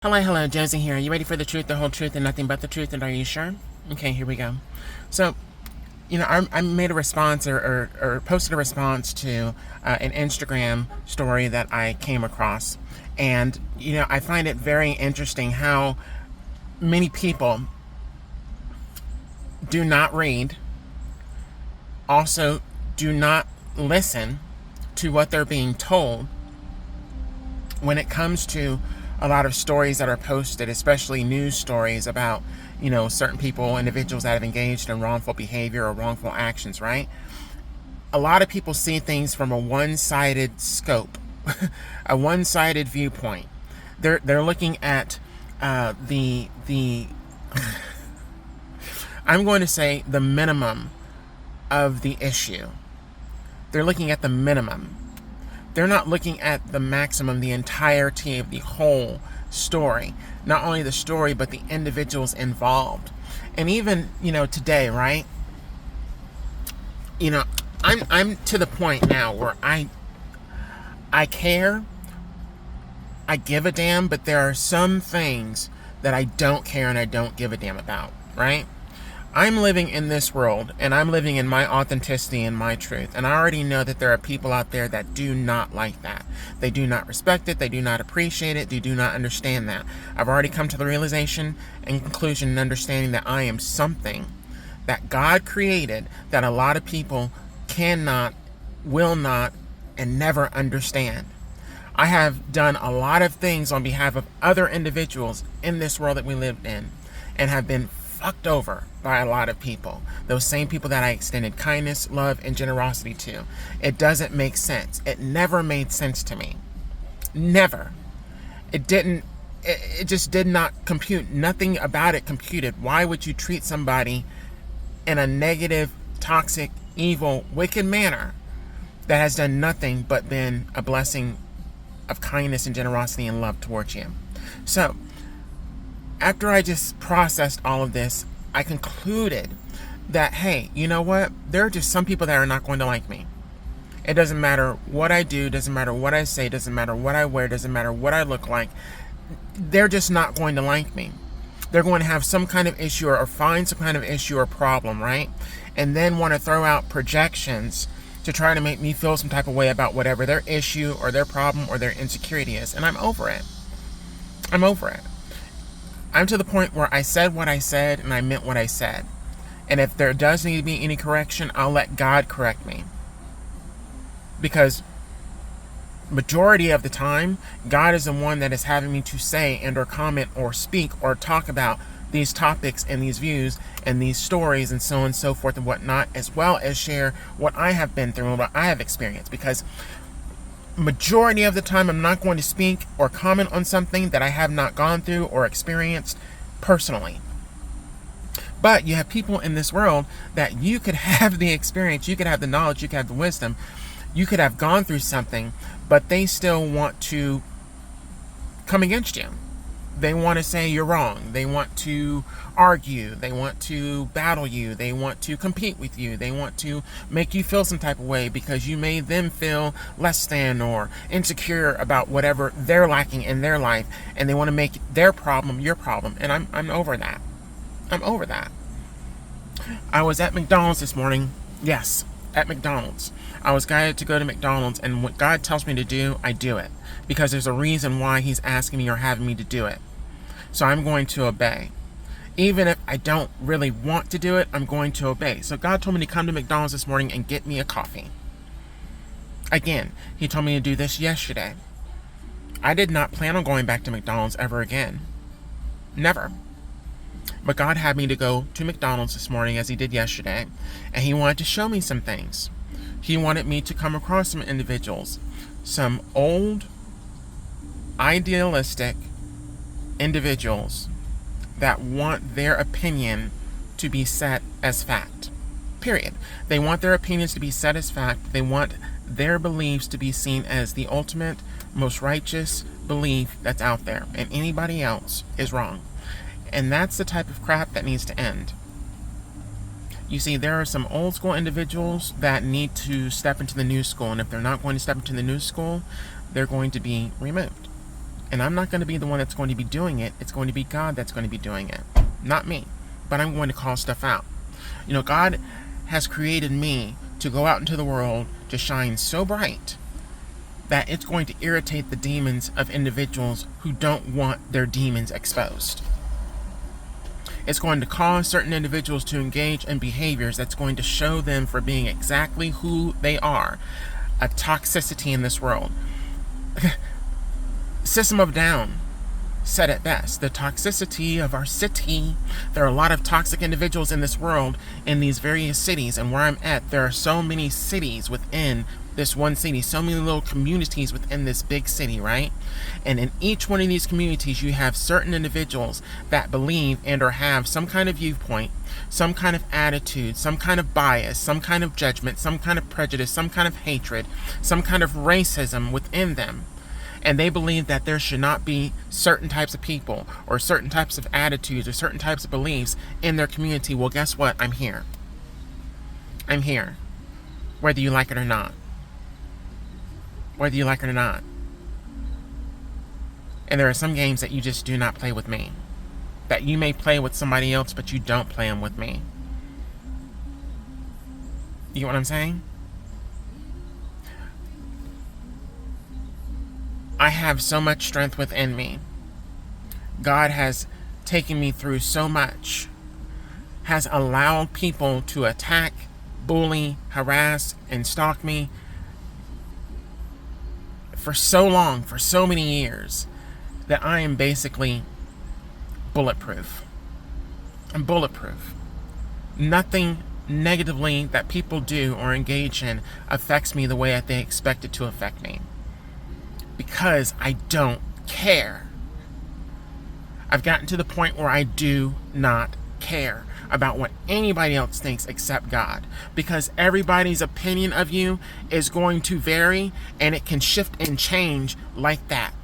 Hello, Josie here. Are you ready for the truth, the whole truth, and nothing but the truth? And are you sure? Okay, here we go. So, I made a response or posted a response to an Instagram story that I came across. And, I find it very interesting how many people do not read, also do not listen to what they're being told when it comes to a lot of stories that are posted, especially news stories about, certain people, individuals that have engaged in wrongful behavior or wrongful actions, right? A lot of people see things from a one-sided scope, a one-sided viewpoint. They're looking at the I'm going to say the minimum of the issue. They're looking at the minimum. They're not looking at the maximum, the entirety of the whole story. Not only the story, but the individuals involved. And even, today, right? I'm to the point now where I care, I give a damn, but there are some things that I don't care and I don't give a damn about, right? I'm living in this world, and I'm living in my authenticity and my truth. And I already know that there are people out there that do not like that. They do not respect it. They do not appreciate it. They do not understand that. I've already come to the realization and conclusion and understanding that I am something that God created that a lot of people cannot, will not, and never understand. I have done a lot of things on behalf of other individuals in this world that we live in and have been fucked over by a lot of people. Those same people that I extended kindness, love, and generosity to. It doesn't make sense. It never made sense to me. Never. It didn't. It just did not compute. Nothing about it computed. Why would you treat somebody in a negative, toxic, evil, wicked manner that has done nothing but been a blessing of kindness and generosity and love towards you? So, after I just processed all of this, I concluded that, hey, you know what? There are just some people that are not going to like me. It doesn't matter what I do, doesn't matter what I say, doesn't matter what I wear, doesn't matter what I look like. They're just not going to like me. They're going to have some kind of issue or find some kind of issue or problem, right? And then want to throw out projections to try to make me feel some type of way about whatever their issue or their problem or their insecurity is. And I'm over it. I'm over it. I'm to the point where I said what I said and I meant what I said. And if there does need to be any correction, I'll let God correct me. Because majority of the time, God is the one that is having me to say and or comment or speak or talk about these topics and these views and these stories and so on and so forth and whatnot, as well as share what I have been through and what I have experienced. Because majority of the time, I'm not going to speak or comment on something that I have not gone through or experienced personally. But you have people in this world that you could have the experience, you could have the knowledge, you could have the wisdom, you could have gone through something, but they still want to come against you. They want to say you're wrong. They want to argue. They want to battle you. They want to compete with you. They want to make you feel some type of way because you made them feel less than or insecure about whatever they're lacking in their life, and they want to make their problem your problem. And I'm over that. I'm over that. I was at McDonald's this morning. Yes, at McDonald's. I was guided to go to McDonald's, and what God tells me to do, I do it. Because there's a reason why He's asking me or having me to do it. So I'm going to obey. Even if I don't really want to do it, I'm going to obey. So God told me to come to McDonald's this morning and get me a coffee. Again, He told me to do this yesterday. I did not plan on going back to McDonald's ever again. Never. But God had me to go to McDonald's this morning as He did yesterday, and He wanted to show me some things. He wanted me to come across some individuals, some old, idealistic individuals that want their opinion to be set as fact. Period. They want their opinions to be set as fact. They want their beliefs to be seen as the ultimate, most righteous belief that's out there, and anybody else is wrong. And that's the type of crap that needs to end. You see, there are some old school individuals that need to step into the new school, and if they're not going to step into the new school, they're going to be removed. And I'm not going to be the one that's going to be doing it. It's going to be God that's going to be doing it. Not me. But I'm going to call stuff out. You know, God has created me to go out into the world to shine so bright that it's going to irritate the demons of individuals who don't want their demons exposed. It's going to cause certain individuals to engage in behaviors that's going to show them for being exactly who they are. A toxicity in this world. System of a Down said it best. The toxicity of our city. There are a lot of toxic individuals in this world, in these various cities, and where I'm at, there are so many cities within this one city, so many little communities within this big city, right? And in each one of these communities, you have certain individuals that believe and or have some kind of viewpoint, some kind of attitude, some kind of bias, some kind of judgment, some kind of prejudice, some kind of hatred, some kind of racism within them. And they believe that there should not be certain types of people or certain types of attitudes or certain types of beliefs in their community. Well, guess what? I'm here. I'm here. Whether you like it or not. Whether you like it or not. And there are some games that you just do not play with me. That you may play with somebody else, but you don't play them with me. You get what I'm saying? I have so much strength within me. God has taken me through so much, has allowed people to attack, bully, harass, and stalk me for so long, for so many years, that I am basically bulletproof. I'm bulletproof. Nothing negatively that people do or engage in affects me the way that they expect it to affect me. Because I don't care. I've gotten to the point where I do not care about what anybody else thinks except God. Because everybody's opinion of you is going to vary, and it can shift and change like that.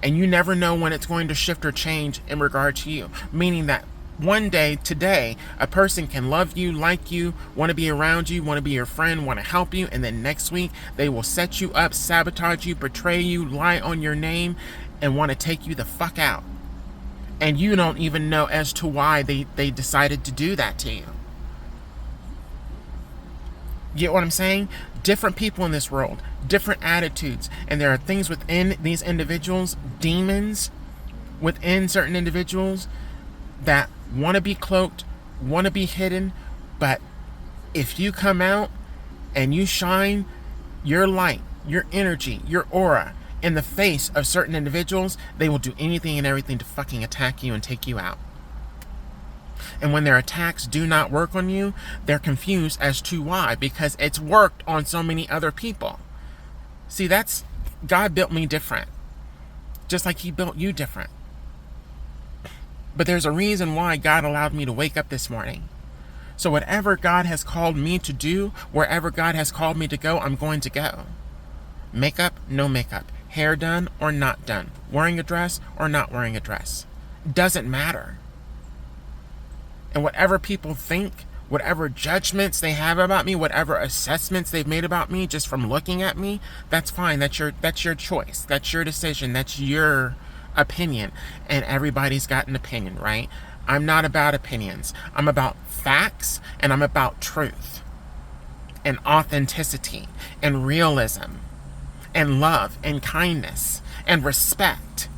And you never know when it's going to shift or change in regard to you. Meaning that one day, today, a person can love you, like you, want to be around you, want to be your friend, want to help you, and then next week they will set you up, sabotage you, betray you, lie on your name, and want to take you the fuck out. And you don't even know as to why they decided to do that to you. You get what I'm saying? Different people in this world, different attitudes, and there are things within these individuals, demons within certain individuals that want to be cloaked, want to be hidden, but if you come out and you shine your light, your energy, your aura in the face of certain individuals, they will do anything and everything to fucking attack you and take you out. And when their attacks do not work on you, they're confused as to why, because it's worked on so many other people. See, God built me different, just like he built you different. But there's a reason why God allowed me to wake up this morning. So whatever God has called me to do, wherever God has called me to go, I'm going to go. Makeup, no makeup. Hair done or not done. Wearing a dress or not wearing a dress. Doesn't matter. And whatever people think, whatever judgments they have about me, whatever assessments they've made about me just from looking at me, that's fine. That's your choice. That's your decision. That's your opinion. And everybody's got an opinion, right? I'm not about opinions. I'm about facts, and I'm about truth and authenticity and realism and love and kindness and respect.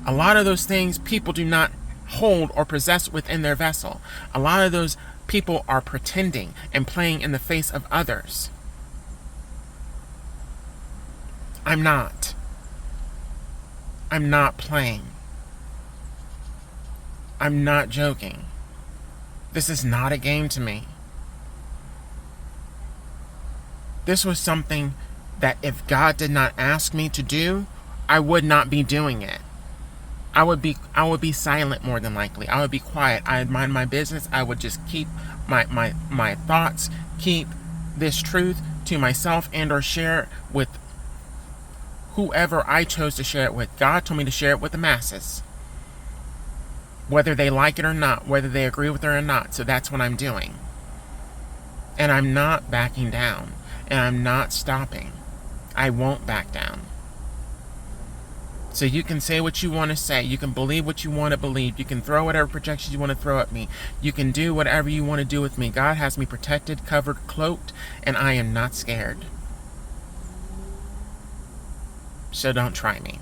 A lot of those things people do not hold or possess within their vessel. A lot of those people are pretending and playing in the face of others. I'm not playing. I'm not joking. This is not a game to me. This was something that if God did not ask me to do, I would not be doing it. I would be silent more than likely. I would be quiet. I'd mind my business. I would just keep my thoughts, keep this truth to myself, and or share it with whoever I chose to share it with. God told me to share it with the masses. Whether they like it or not, whether they agree with it or not. So that's what I'm doing. And I'm not backing down. And I'm not stopping. I won't back down. So you can say what you want to say. You can believe what you want to believe. You can throw whatever projections you want to throw at me. You can do whatever you want to do with me. God has me protected, covered, cloaked, and I am not scared. So don't try me.